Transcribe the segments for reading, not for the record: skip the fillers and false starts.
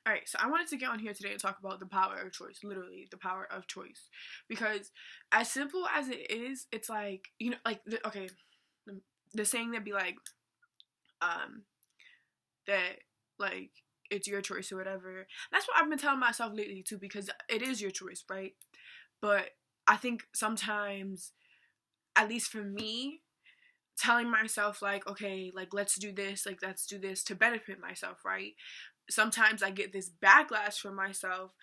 All right, so I wanted to get on here today and talk about the power of choice, literally the power of choice. Because as simple as it is, it's like, like, okay, the saying that be like, um, that, like, it's your choice or whatever. That's what I've been telling myself lately, too, because it is your choice, right? But I think sometimes, at least for me, telling myself, like, okay, like, let's do this to benefit myself, right? Sometimes I get this backlash from myself,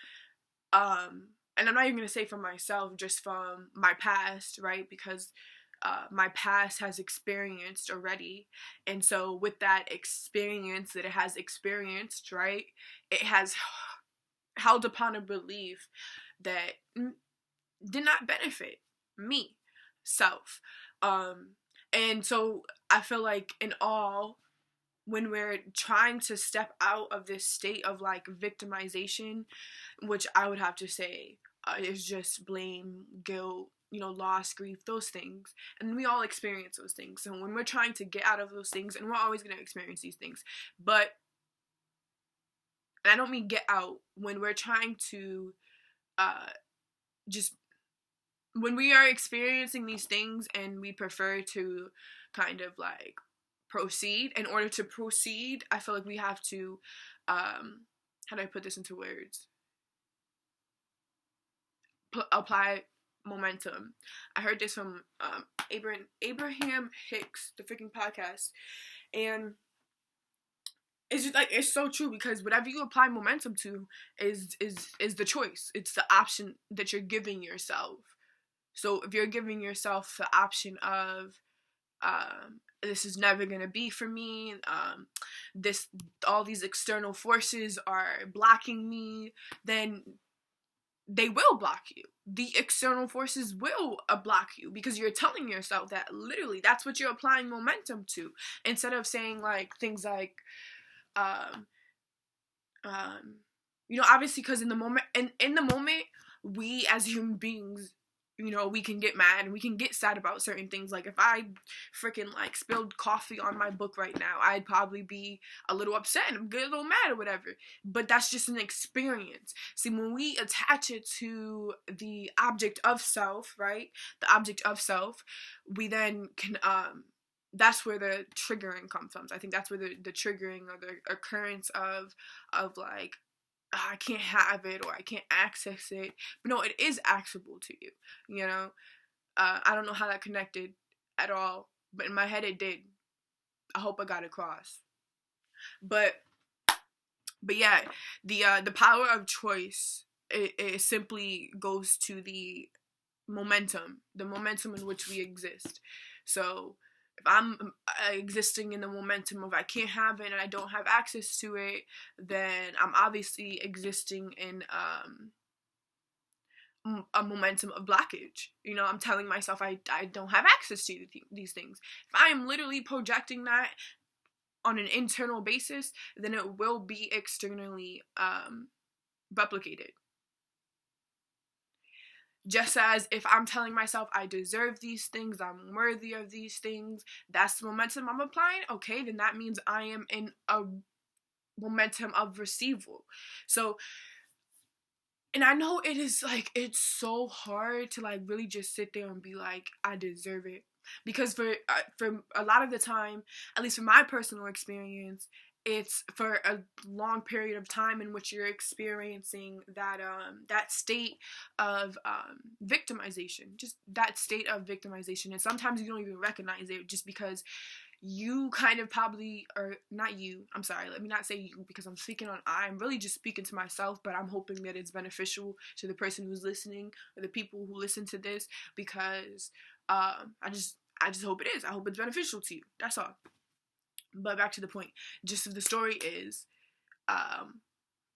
and I'm not even gonna say from myself, just from my past, right? Because my past has experienced already, and so with that experience that it has experienced, right, it has held upon a belief that did not benefit me, self. Um, and so I feel like in all, when we're trying to step out of this state of like victimization, which I would have to say is just blame, guilt, loss, grief, those things. And we all experience those things. So when we're trying to get out of those things, and we're always going to experience these things, but, and I don't mean get out, when we're trying to uh, just, when we are experiencing these things and we prefer to kind of like proceed, in order to proceed, I feel like we have to, how do I put this into words? Apply momentum. I heard this from Abraham Hicks, the freaking podcast, and it's just like, it's so true, because whatever you apply momentum to is the choice. It's the option that you're giving yourself. So if you're giving yourself the option of, this is never gonna be for me, this, all these external forces are blocking me, then they will block you. The external forces will block you, because you're telling yourself that, literally, that's what you're applying momentum to, instead of saying like things like, um, obviously, because in the moment, we as human beings, we can get mad and we can get sad about certain things. Like if I freaking like spilled coffee on my book right now, I'd probably be a little upset and get a little mad or whatever. But that's just an experience. See, when we attach it to the object of self, right? The object of self, we then can that's where the triggering comes from. So I think that's where the triggering, or the occurrence of like, I can't have it or I can't access it. But no, it is accessible to you. I don't know how that connected at all, but in my head it did. I hope I got across. But yeah, the power of choice, it simply goes to the momentum in which we exist. So if I'm existing in the momentum of I can't have it and I don't have access to it, then I'm obviously existing in a momentum of blockage. I'm telling myself I don't have access to these things. If I am literally projecting that on an internal basis, then it will be externally replicated. Just as if I'm telling myself I deserve these things, I'm worthy of these things, that's the momentum I'm applying, okay, then that means I am in a momentum of receival. So, and I know it is like, it's so hard to like really just sit there and be like, I deserve it. Because for a lot of the time, at least from my personal experience, it's for a long period of time in which you're experiencing that state of victimization, just that state of victimization, and sometimes you don't even recognize it, just because you kind of probably, or not you, I'm sorry, let me not say you, because I'm really just speaking to myself, but I'm hoping that it's beneficial to the person who's listening, or the people who listen to this, because I just hope it is. I hope it's beneficial to you. That's all. But back to the point. Gist of the story is, um,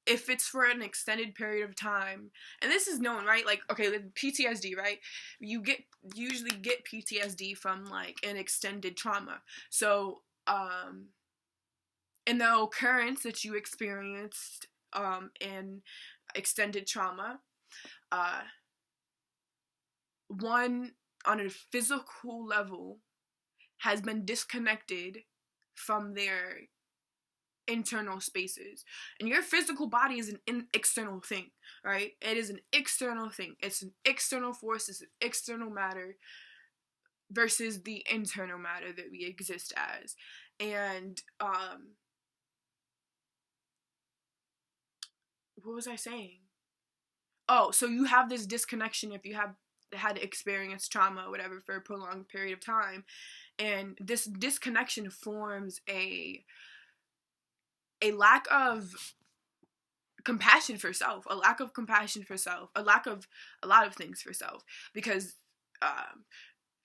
if it's for an extended period of time, and this is known, right? Like, okay, PTSD, right? Usually get PTSD from like an extended trauma. So, in the occurrence that you experienced in extended trauma, uh, one, on a physical level, has been disconnected from their internal spaces, and your physical body is an external thing, right? It is an external thing. It's an external force. It's an external matter versus the internal matter that we exist as. And what was I saying? Oh, so you have this disconnection if you have had experienced trauma or whatever for a prolonged period of time, and this disconnection forms a lack of compassion for self, a lack of compassion for self, a lack of a lot of things for self, because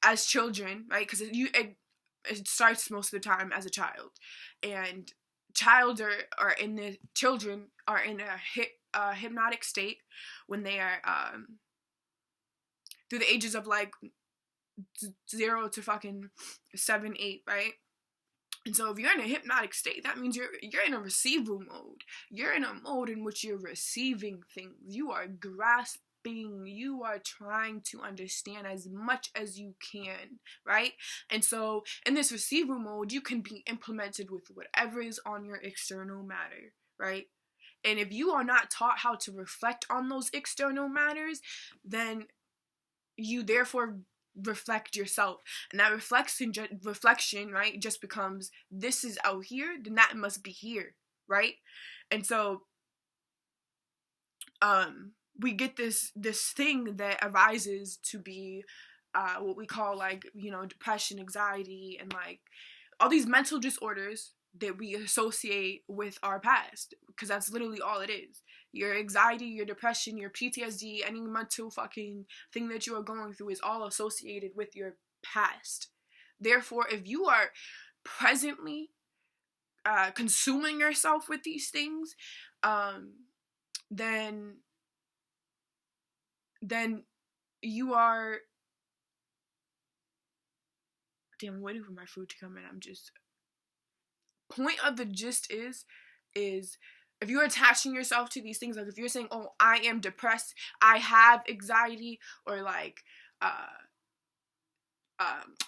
as children, right? Because it starts most of the time as a child, and children are in a hypnotic state when they are through the ages of like 0 to fucking 7, 8, right? And so if you're in a hypnotic state, that means you're in a receival mode. You're in a mode in which you're receiving things. You are grasping. You are trying to understand as much as you can, right? And so in this receival mode, you can be implemented with whatever is on your external matter, right? And if you are not taught how to reflect on those external matters, then you therefore reflect yourself, and that reflection, right, just becomes, this is out here, then that must be here, right? And so we get this thing that arises to be what we call, like, you know, depression, anxiety, and like all these mental disorders that we associate with our past, because that's literally all it is. Your anxiety, your depression, your PTSD, any mental fucking thing that you are going through is all associated with your past. Therefore, if you are presently consuming yourself with these things, then you are... Damn, I'm waiting for my food to come in. I'm just... Point of the gist is if you're attaching yourself to these things, like if you're saying, oh, I am depressed, I have anxiety, or like I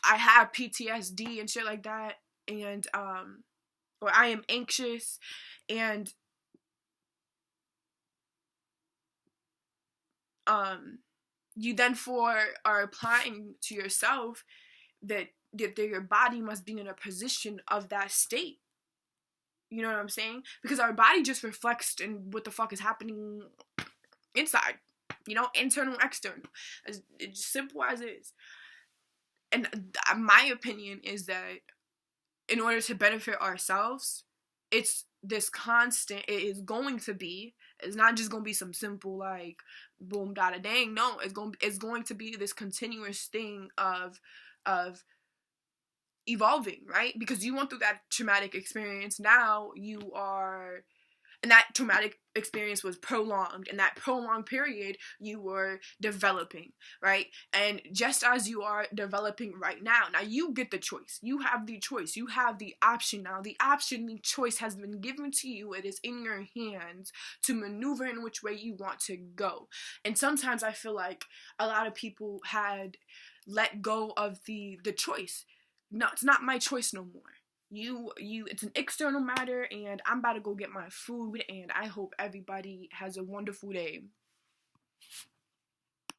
have PTSD and shit like that, and or I am anxious, and you then are applying to yourself that your body must be in a position of that state. You know what I'm saying? Because our body just reflects in what the fuck is happening inside. You know, internal, external. It's simple as it is. And my opinion is that in order to benefit ourselves, it's this constant, it is going to be, it's not just going to be some simple like boom, da dang. No, it's going to be this continuous thing of evolving, right? Because you went through that traumatic experience. Now you are, and that traumatic experience was prolonged. In that prolonged period, you were developing, right? And just as you are developing right now you get the choice. You have the choice. You have the option now. The choice has been given to you. It is in your hands to maneuver in which way you want to go. And sometimes I feel like a lot of people had let go of the choice. No, it's not my choice no more. It's an external matter, and I'm about to go get my food, and I hope everybody has a wonderful day.